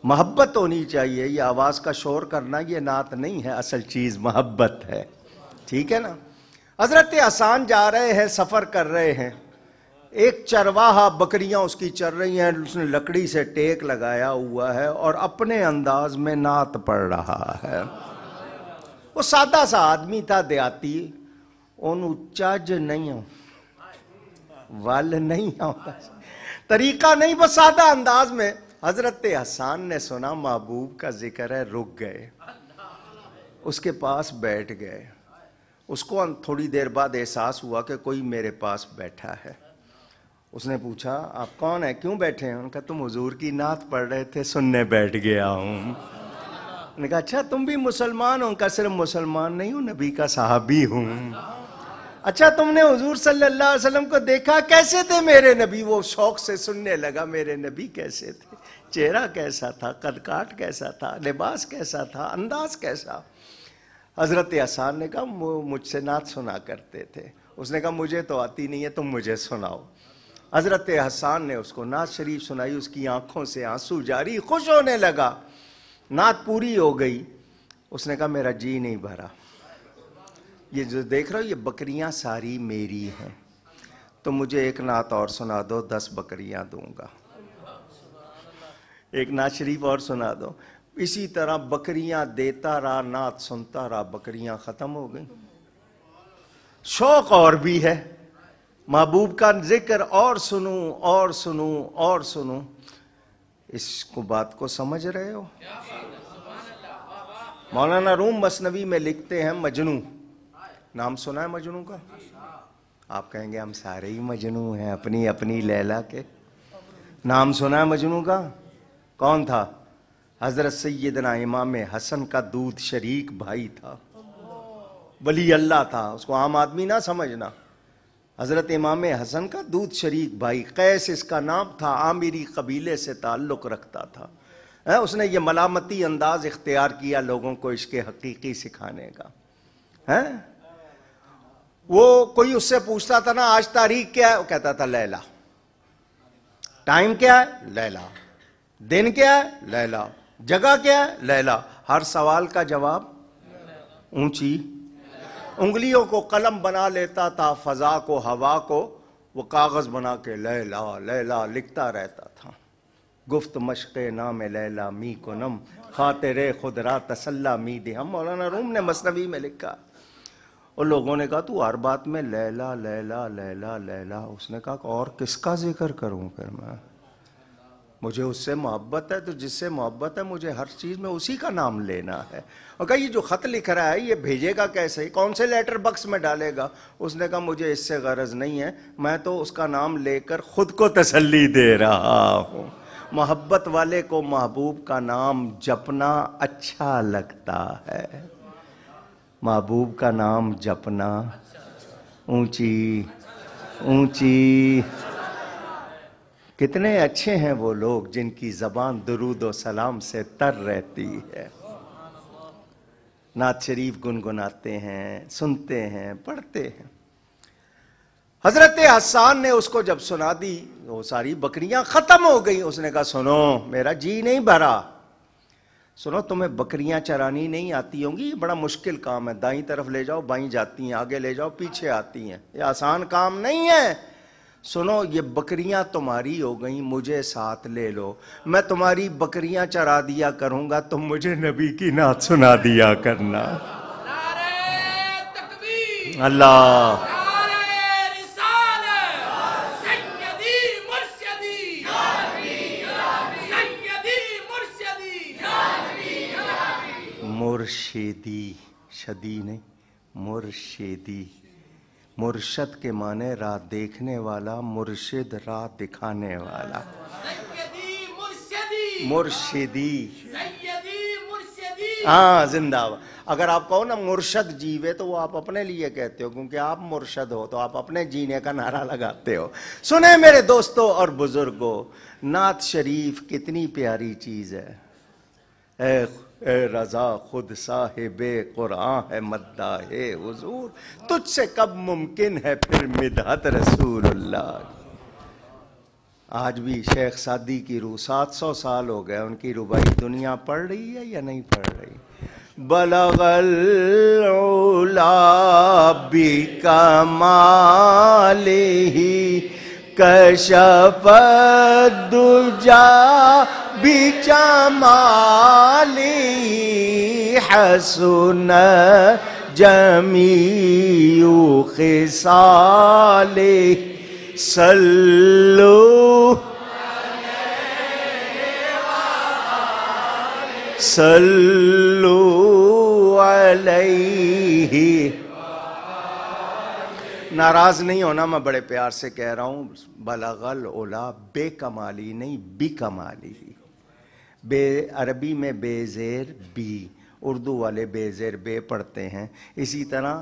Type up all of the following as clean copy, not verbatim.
محبت ہونی چاہیے. یہ آواز کا شور کرنا یہ نعت نہیں ہے، اصل چیز محبت ہے. ٹھیک ہے نا. حضرت حسان جا رہے ہیں، سفر کر رہے ہیں. ایک چرواہا بکریاں اس کی چر رہی ہیں، اس نے لکڑی سے ٹیک لگایا ہوا ہے اور اپنے انداز میں نعت پڑھ رہا ہے. وہ سادہ سا آدمی تھا، دیہاتی. اونوں چج نہیں ہوں ول نہیں آتا، طریقہ نہیں، بس سادہ انداز میں. حضرت حسان نے سنا محبوب کا ذکر ہے، رک گئے، اس کے پاس بیٹھ گئے. اس کو تھوڑی دیر بعد احساس ہوا کہ کوئی میرے پاس بیٹھا ہے. اس نے پوچھا آپ کون ہیں، کیوں بیٹھے ہیں؟ انہوں نے کہا تم حضور کی نعت پڑھ رہے تھے، سننے بیٹھ گیا ہوں. انہوں نے کہا اچھا تم بھی مسلمان ہو؟ ان کا صرف مسلمان نہیں ہوں، نبی کا صحابی ہوں. اچھا تم نے حضور صلی اللہ علیہ وسلم کو دیکھا، کیسے تھے میرے نبی؟ وہ شوق سے سننے لگا میرے نبی کیسے تھے، چہرہ کیسا تھا، قد کاٹ کیسا تھا، لباس کیسا تھا، انداز کیسا. حضرت حسان نے کہا مجھ سے نعت سنا کرتے تھے. اس نے کہا مجھے تو آتی نہیں ہے، تم مجھے سناؤ. حضرت حسان نے اس کو نعت شریف سنائی. اس کی آنکھوں سے آنسو جاری، خوش ہونے لگا. نعت پوری ہو گئی. اس نے کہا میرا جی نہیں بھرا، یہ جو دیکھ رہا ہو یہ بکریاں ساری میری ہیں، تو مجھے ایک نعت اور سنا دو، 10 بکریاں دوں گا. ایک نعت شریف اور سنا دو. اسی طرح بکریاں دیتا رہا، نعت سنتا رہا، بکریاں ختم ہو گئیں. شوق اور بھی ہے، محبوب کا ذکر اور سنوں اور سنوں اور سنوں. اس کو بات کو سمجھ رہے ہو؟ مولانا روم مثنوی میں لکھتے ہیں مجنوں، نام سنا ہے مجنوں کا؟ آپ کہیں گے ہم سارے ہی مجنوں ہیں اپنی اپنی لیلا کے. نام سنا ہے مجنوں کا؟ کون تھا؟ حضرت سیدنا امام حسن کا دودھ شریک بھائی تھا، ولی اللہ تھا. اس کو عام آدمی نہ سمجھنا. حضرت امام حسن کا دودھ شریک بھائی، قیس اس کا نام تھا، عامری قبیلے سے تعلق رکھتا تھا. اس نے یہ ملامتی انداز اختیار کیا لوگوں کو عشق حقیقی سکھانے کا. وہ کوئی اس سے پوچھتا تھا نا آج تاریخ کیا ہے، وہ کہتا تھا لیلا. ٹائم کیا ہے؟ لیلا. دن کیا ہے؟ لیلا. جگہ کیا ہے؟ لیلا. ہر سوال کا جواب اونچی انگلیوں کو قلم بنا لیتا تھا، فضا کو ہوا کو وہ کاغذ بنا کے لیلا لیلا لکھتا رہتا تھا. گفت مشق نام لیلا می کنم، خاطر خود را تسلا می دہم. مولانا روم نے مثنوی میں لکھا. اور لوگوں نے کہا تو ہر بات میں لیلا لیلا لیلا لیلا. اس نے کہا اور کس کا ذکر کروں پھر میں؟ مجھے اس سے محبت ہے، تو جس سے محبت ہے مجھے ہر چیز میں اسی کا نام لینا ہے. اور کہا یہ جو خط لکھ رہا ہے یہ بھیجے گا کیسے، کون سے لیٹر باکس میں ڈالے گا؟ اس نے کہا مجھے اس سے غرض نہیں ہے، میں تو اس کا نام لے کر خود کو تسلی دے رہا ہوں. محبت والے کو محبوب کا نام جپنا اچھا لگتا ہے. محبوب کا نام جپنا اونچی اونچی. کتنے اچھے ہیں وہ لوگ جن کی زبان درود و سلام سے تر رہتی ہے. نعت شریف گنگناتے ہیں، سنتے ہیں، پڑھتے ہیں. حضرت حسان نے اس کو جب سنا دی وہ ساری بکریاں ختم ہو گئیں. اس نے کہا سنو میرا جی نہیں بھرا. سنو تمہیں بکریاں چرانی نہیں آتی ہوں گی، یہ بڑا مشکل کام ہے. دائیں طرف لے جاؤ بائیں جاتی ہیں، آگے لے جاؤ پیچھے آتی ہیں، یہ آسان کام نہیں ہے. سنو یہ بکریاں تمہاری ہو گئیں، مجھے ساتھ لے لو، میں تمہاری بکریاں چرا دیا کروں گا، تم مجھے نبی کی نعت سنا دیا کرنا. اللہ مرشدی، شدی نہیں مرشدی. مرشد کے معنی راہ دیکھنے والا، مرشد راہ دکھانے والا. مرشدی ہاں زندہ. اگر آپ کہو نا مرشد جیوے تو وہ آپ اپنے لیے کہتے ہو، کیونکہ آپ مرشد ہو تو آپ اپنے جینے کا نعرہ لگاتے ہو. سنیں میرے دوستوں اور بزرگوں، نعت شریف کتنی پیاری چیز ہے. اے رضا خود صاحب قرآن ہے مداح حضور، تجھ سے کب ممکن ہے پھر مدحت رسول اللہ. آج بھی شیخ سعدی کی روح 700 سال ہو گئے، ان کی ربائی دنیا پڑھ رہی ہے یا نہیں پڑھ رہی؟ بلغ العلا بکمالہ کشف الدجا بجمالہ حسن جمیع خصالہ صلو علیہ۔ ناراض نہیں ہونا، میں بڑے پیار سے کہہ رہا ہوں، بلغ العلا بے کمالی نہیں بی کمالی۔ بے عربی میں بے زیر بی، اردو والے بے زیر بے پڑھتے ہیں۔ اسی طرح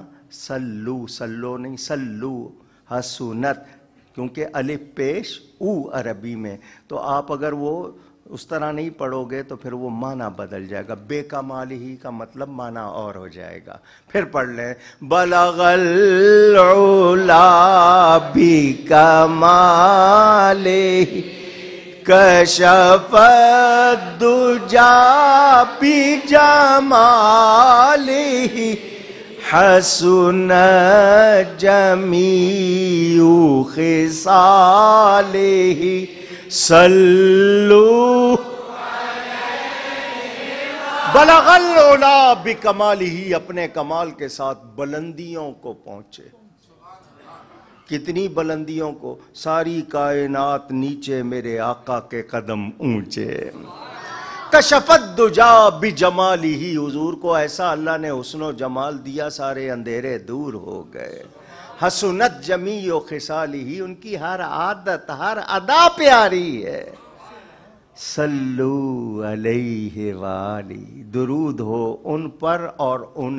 سلو، سلو نہیں سلو، حسنت، کیونکہ الف پیش او عربی میں، تو آپ اگر وہ اس طرح نہیں پڑھو گے تو پھر وہ معنی بدل جائے گا، بے کمال ہی کا مطلب معنی اور ہو جائے گا۔ پھر پڑھ لیں، بلغ العلا بکمالہ کشف الدجا بجمالہ حسن جمیع خصالہ صلو بلغ العلا بکمالہ، اپنے کمال کے ساتھ بلندیوں کو پہنچے۔ کتنی بلندیوں کو؟ ساری کائنات نیچے، میرے آقا کے قدم اونچے۔ کشف الدجا بجمالہ، حضور کو ایسا اللہ نے حسن و جمال دیا، سارے اندھیرے دور ہو گئے۔ حسنت جمیع خصالہ، ان کی ہر عادت ہر ادا پیاری ہے۔ صلو علیہ وآلہ، درود ہو ان پر اور ان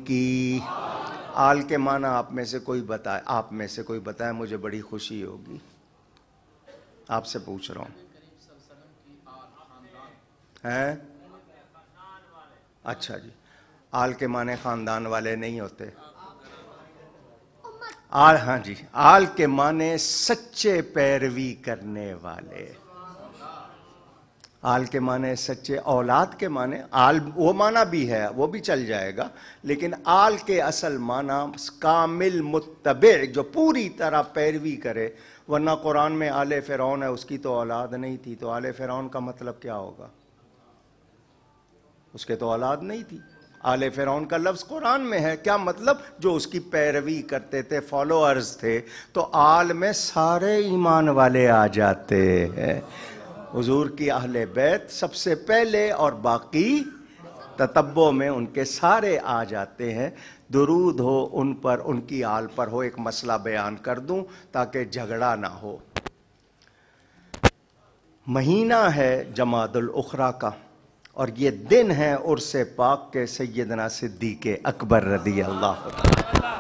کی آل کے معنی آپ میں سے کوئی بتائے، مجھے بڑی خوشی ہوگی۔ آپ سے پوچھ رہا ہوں، ہیں؟ اچھا جی، آل کے معنی خاندان والے نہیں ہوتے۔ آل، ہاں جی، آل کے معنی سچے پیروی کرنے والے۔ آل کے معنی سچے، اولاد کے معنی آل وہ معنی بھی ہے، وہ بھی چل جائے گا، لیکن آل کے اصل معنی کامل متبع، جو پوری طرح پیروی کرے۔ ورنہ قرآن میں آل فرعون ہے، اس کی تو اولاد نہیں تھی، تو آل فرعون کا مطلب کیا ہوگا؟ اس کے تو اولاد نہیں تھی۔ آل فرعون کا لفظ قرآن میں ہے، کیا مطلب؟ جو اس کی پیروی کرتے تھے، فالوورز تھے۔ تو آل میں سارے ایمان والے آ جاتے ہیں۔ حضور کی اہل بیت سب سے پہلے، اور باقی تتبع میں ان کے سارے آ جاتے ہیں۔ درود ہو ان پر، ان کی آل پر ہو۔ ایک مسئلہ بیان کر دوں تاکہ جھگڑا نہ ہو۔ مہینہ ہے جمادی الاخری کا، اور یہ دن ہے عرس پاک کے سیدنا صدیق اکبر رضی اللہ عنہ۔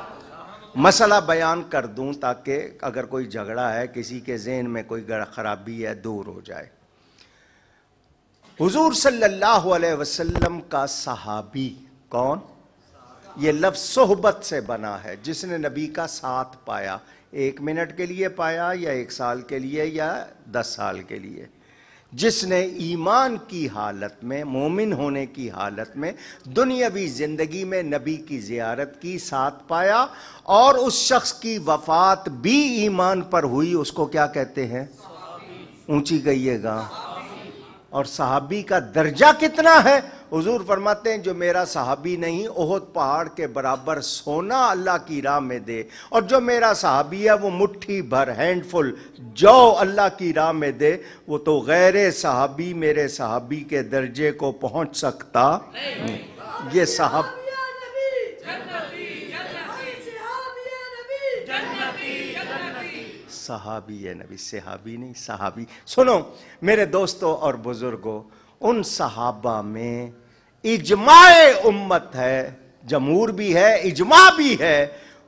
مسئلہ بیان کر دوں تاکہ اگر کوئی جھگڑا ہے، کسی کے ذہن میں کوئی خرابی ہے، دور ہو جائے۔ حضور صلی اللہ علیہ وسلم کا صحابی کون؟ یہ لفظ صحبت سے بنا ہے، جس نے نبی کا ساتھ پایا، 1 منٹ کے لیے پایا یا 1 سال کے لیے یا 10 سال کے لیے، جس نے ایمان کی حالت میں، مومن ہونے کی حالت میں، دنیاوی زندگی میں نبی کی زیارت کی، ساتھ پایا، اور اس شخص کی وفات بھی ایمان پر ہوئی، اس کو کیا کہتے ہیں؟ اونچی کہیے گا۔ اور صحابی کا درجہ کتنا ہے؟ حضور فرماتے ہیں جو میرا صحابی نہیں، احد پہاڑ کے برابر سونا اللہ کی راہ میں دے، اور جو میرا صحابی ہے وہ مٹھی بھر، ہینڈ فل جو اللہ کی راہ میں دے، وہ تو غیر صحابی میرے صحابی کے درجے کو پہنچ سکتا نہیں۔ یہ صحابی ہے نبی، صحابی نہیں، صحابی۔ سنو میرے دوستوں اور بزرگوں، ان صحابہ میں اجماع امت ہے، جمہور بھی ہے، اجماع بھی ہے،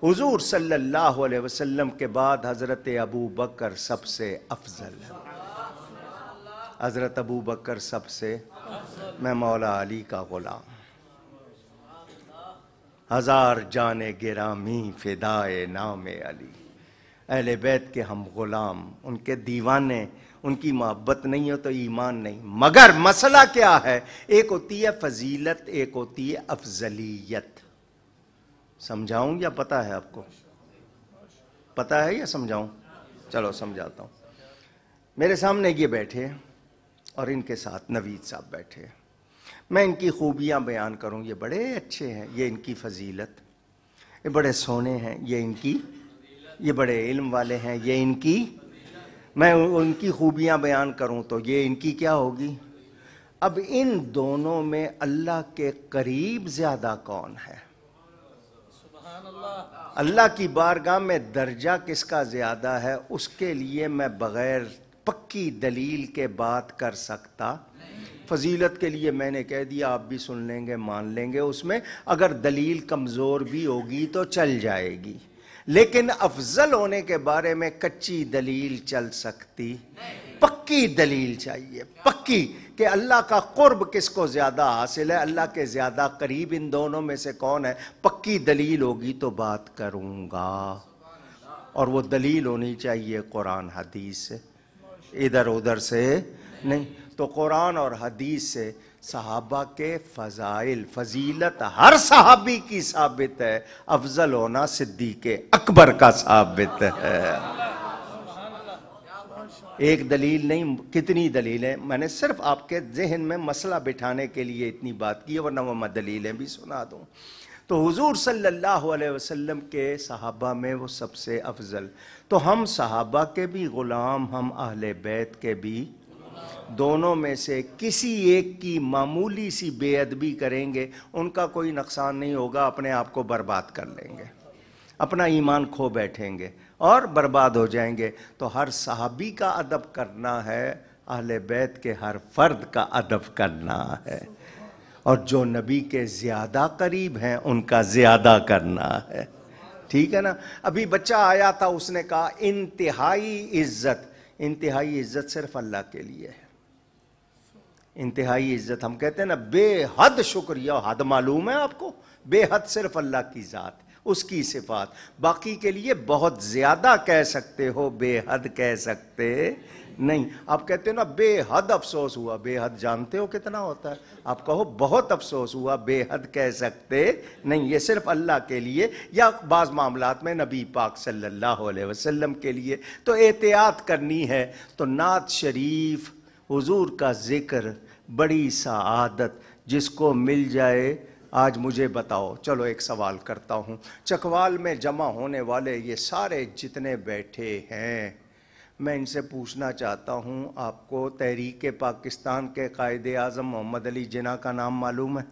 حضور صلی اللہ علیہ وسلم کے بعد حضرت ابو بکر سب سے افضل ہے۔ حضرت ابو بکر سب سے، میں مولا علی کا غلام، 1000 جان گرامی فدائے نام علی۔ اہل بیت کے ہم غلام، ان کے دیوانے، ان کی محبت نہیں ہو تو ایمان نہیں۔ مگر مسئلہ کیا ہے؟ ایک ہوتی ہے فضیلت، ایک ہوتی ہے افضلیت۔ سمجھاؤں یا پتہ ہے آپ کو؟ پتہ ہے یا سمجھاؤں؟ چلو سمجھاتا ہوں۔ میرے سامنے یہ بیٹھے اور ان کے ساتھ نوید صاحب بیٹھے، میں ان کی خوبیاں بیان کروں، یہ بڑے اچھے ہیں، یہ ان کی فضیلت، یہ بڑے سونے ہیں، یہ ان کی، یہ بڑے علم والے ہیں، یہ ان کی، میں ان کی خوبیاں بیان کروں تو یہ ان کی کیا ہوگی؟ اب ان دونوں میں اللہ کے قریب زیادہ کون ہے؟ اللہ کی بارگاہ میں درجہ کس کا زیادہ ہے؟ اس کے لیے میں بغیر پکی دلیل کے بات کر سکتا۔ فضیلت کے لیے میں نے کہہ دیا، آپ بھی سن لیں گے، مان لیں گے، اس میں اگر دلیل کمزور بھی ہوگی تو چل جائے گی، لیکن افضل ہونے کے بارے میں کچی دلیل چل سکتی؟ پکی دلیل چاہیے، پکی، کہ اللہ کا قرب کس کو زیادہ حاصل ہے، اللہ کے زیادہ قریب ان دونوں میں سے کون ہے، پکی دلیل ہوگی تو بات کروں گا، اور وہ دلیل ہونی چاہیے قرآن حدیث سے، ادھر ادھر سے نہیں۔ تو قرآن اور حدیث سے صحابہ کے فضائل، فضیلت ہر صحابی کی ثابت ہے، افضل ہونا صدیق اکبر کا ثابت ہے۔ ایک دلیل نہیں، کتنی دلیلیں، میں نے صرف آپ کے ذہن میں مسئلہ بٹھانے کے لیے اتنی بات کی ہے، ورنہ میں دلیلیں بھی سنا دوں۔ تو حضور صلی اللہ علیہ وسلم کے صحابہ میں وہ سب سے افضل، تو ہم صحابہ کے بھی غلام، ہم اہل بیت کے بھی، دونوں میں سے کسی ایک کی معمولی سی بے ادبی کریں گے، ان کا کوئی نقصان نہیں ہوگا، اپنے آپ کو برباد کر لیں گے، اپنا ایمان کھو بیٹھیں گے اور برباد ہو جائیں گے۔ تو ہر صحابی کا ادب کرنا ہے، اہل بیت کے ہر فرد کا ادب کرنا ہے، اور جو نبی کے زیادہ قریب ہیں ان کا زیادہ کرنا ہے، ٹھیک ہے نا؟ ابھی بچہ آیا تھا، اس نے کہا انتہائی عزت، انتہائی عزت صرف اللہ کے لیے ہے۔ انتہائی عزت ہم کہتے ہیں نا، بے حد شکریہ، حد معلوم ہے آپ کو؟ بے حد صرف اللہ کی ذات، اس کی صفات، باقی کے لیے بہت زیادہ کہہ سکتے ہو، بے حد کہہ سکتے نہیں۔ آپ کہتے ہو نا بے حد افسوس ہوا، بے حد جانتے ہو کتنا ہوتا ہے؟ آپ کہو بہت افسوس ہوا، بے حد کہہ سکتے نہیں، یہ صرف اللہ کے لیے، یا بعض معاملات میں نبی پاک صلی اللہ علیہ وسلم کے لیے۔ تو احتیاط کرنی ہے، تو نعت شریف، حضور کا ذکر، بڑی سعادت، جس کو مل جائے۔ آج مجھے بتاؤ، چلو ایک سوال کرتا ہوں، چکوال میں جمع ہونے والے یہ سارے جتنے بیٹھے ہیں، میں ان سے پوچھنا چاہتا ہوں، آپ کو تحریک پاکستان کے قائد اعظم محمد علی جناح کا نام معلوم ہے؟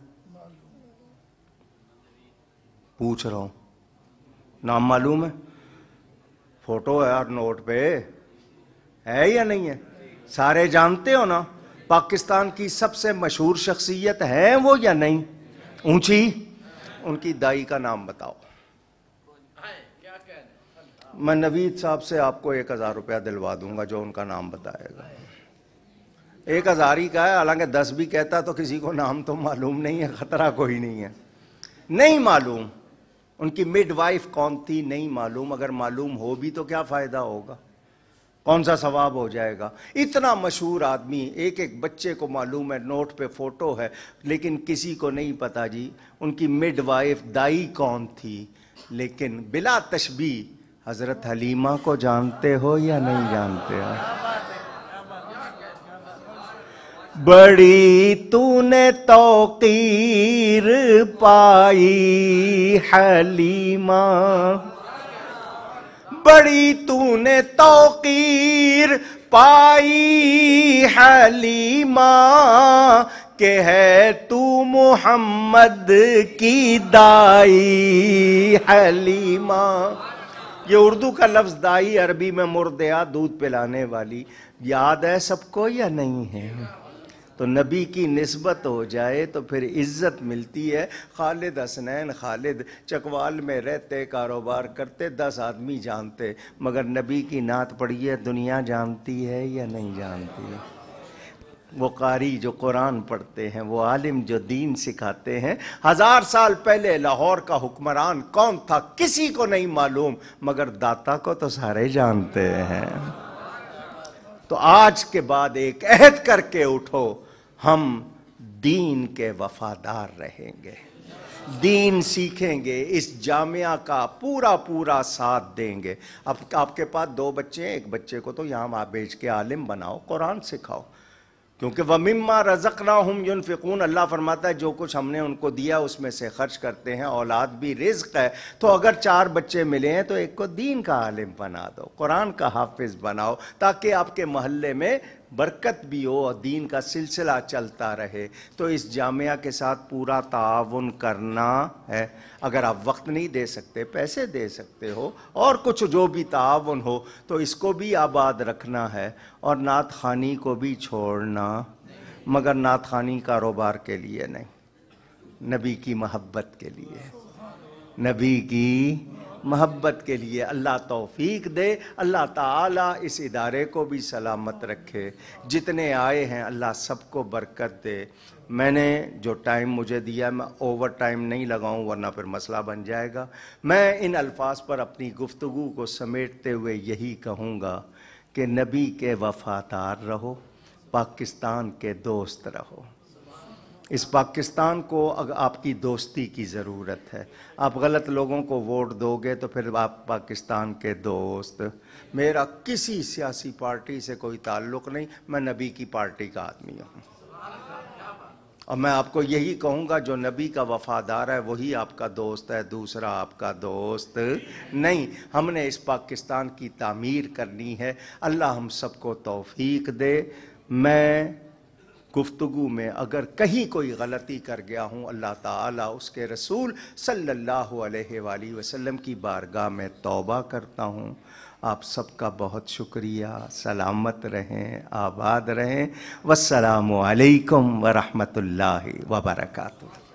پوچھ رہا ہوں، نام معلوم ہے؟ فوٹو ہے اور نوٹ پہ ہے یا نہیں ہے؟ سارے جانتے ہو نا؟ پاکستان کی سب سے مشہور شخصیت ہے وہ یا نہیں؟ اونچی، ان کی دائی کا نام بتاؤ۔ میں نوید صاحب سے آپ کو 1000 روپیہ دلوا دوں گا جو ان کا نام بتائے گا۔ 1000 ہی کا ہے، حالانکہ 10 بھی کہتا تو کسی کو نام تو معلوم نہیں ہے، خطرہ کوئی نہیں ہے۔ نہیں معلوم ان کی مڈ وائف کون تھی، نہیں معلوم، اگر معلوم ہو بھی تو کیا فائدہ ہوگا، کون سا ثواب ہو جائے گا؟ اتنا مشہور آدمی، ایک ایک بچے کو معلوم ہے، نوٹ پہ فوٹو ہے، لیکن کسی کو نہیں پتا جی ان کی مڈ وائف دائی کون تھی۔ لیکن بلا تشبیہ حضرت حلیمہ کو جانتے ہو یا نہیں جانتے ہو؟ بڑی تو نے توقیر پائی حلیمہ، بڑی تو نے توقیر پائی حلیمہ، کہ ہے تو محمد کی دائی حلیمہ۔ یہ اردو کا لفظ دائی، عربی میں مرضعہ، دودھ پلانے والی، یاد ہے سب کو یا نہیں ہے؟ تو نبی کی نسبت ہو جائے تو پھر عزت ملتی ہے۔ خالد حسنین خالد چکوال میں رہتے، کاروبار کرتے، 10 آدمی جانتے، مگر نبی کی نعت پڑھی ہے، دنیا جانتی ہے یا نہیں جانتی؟ وہ قاری جو قرآن پڑھتے ہیں، وہ عالم جو دین سکھاتے ہیں. 1000 سال پہلے لاہور کا حکمران کون تھا کسی کو نہیں معلوم، مگر داتا کو تو سارے جانتے ہیں. تو آج کے بعد ایک عہد کر کے اٹھو، ہم دین کے وفادار رہیں گے، دین سیکھیں گے، اس جامعہ کا پورا ساتھ دیں گے. اب آپ کے پاس 2 بچے ہیں، ایک بچے کو تو یہاں آپ بھیج کے عالم بناؤ، قرآن سکھاؤ، کیونکہ وَمِمَّا رَزَقْنَاهُمْ يُنْفِقُونَ، اللہ فرماتا ہے جو کچھ ہم نے ان کو دیا اس میں سے خرچ کرتے ہیں. اولاد بھی رزق ہے، تو اگر 4 بچے ملے ہیں تو ایک کو دین کا عالم بنا دو، قرآن کا حافظ بناؤ، تاکہ آپ کے محلے میں برکت بھی ہو اور دین کا سلسلہ چلتا رہے. تو اس جامعہ کے ساتھ پورا تعاون کرنا ہے. اگر آپ وقت نہیں دے سکتے، پیسے دے سکتے ہو، اور کچھ جو بھی تعاون ہو، تو اس کو بھی آباد رکھنا ہے. اور نعت خوانی کو بھی چھوڑنا، مگر نعت خوانی کاروبار کے لیے نہیں، نبی کی محبت کے لیے، نبی کی محبت کے لیے. اللہ توفیق دے، اللہ تعالیٰ اس ادارے کو بھی سلامت رکھے. جتنے آئے ہیں اللہ سب کو برکت دے. میں نے جو ٹائم مجھے دیا میں اوور ٹائم نہیں لگاؤں ورنہ پھر مسئلہ بن جائے گا. میں ان الفاظ پر اپنی گفتگو کو سمیٹتے ہوئے یہی کہوں گا کہ نبی کے وفادار رہو، پاکستان کے دوست رہو. اس پاکستان کو اگر آپ کی دوستی کی ضرورت ہے، آپ غلط لوگوں کو ووٹ دو گے تو پھر آپ پاکستان کے دوست. میرا کسی سیاسی پارٹی سے کوئی تعلق نہیں، میں نبی کی پارٹی کا آدمی ہوں، اور میں آپ کو یہی کہوں گا جو نبی کا وفادار ہے وہی آپ کا دوست ہے، دوسرا آپ کا دوست نہیں. ہم نے اس پاکستان کی تعمیر کرنی ہے. اللہ ہم سب کو توفیق دے. میں گفتگو میں اگر کہیں کوئی غلطی کر گیا ہوں، اللہ تعالیٰ اس کے رسول صلی اللہ علیہ وآلہ وسلم کی بارگاہ میں توبہ کرتا ہوں. آپ سب کا بہت شکریہ. سلامت رہیں، آباد رہیں. والسلام علیکم ورحمۃ اللہ وبرکاتہ.